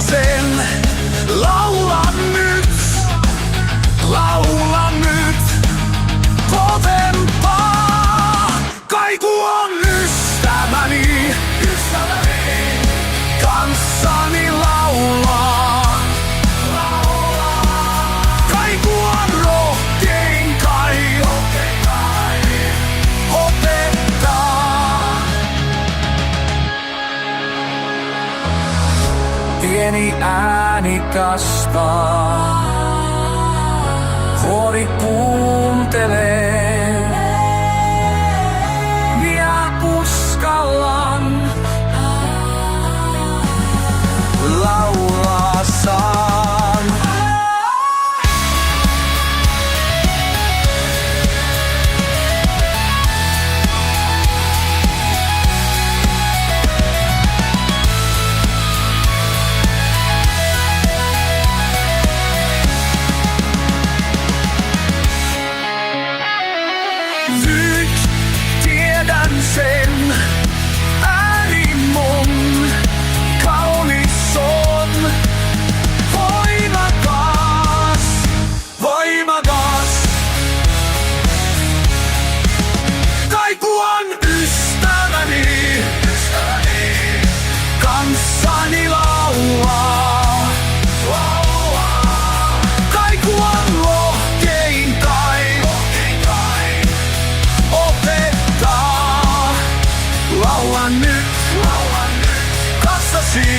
sen. Laula nyt, kovempaa. Kaiku on ystäväni, kanssani laulaa. Kaiku on rohkein kai, opettaa. Pieni ääni kasvaa, huori kuuntelee. Minä uskallan laulaa saan. Nyt tiedän sen, ääni mun kaunis on. Voimakas. Kaiku on ystäväni, kanssani laulaa. Kaiku on rohkein kai, opettaa. Laula nyt, kanssasi.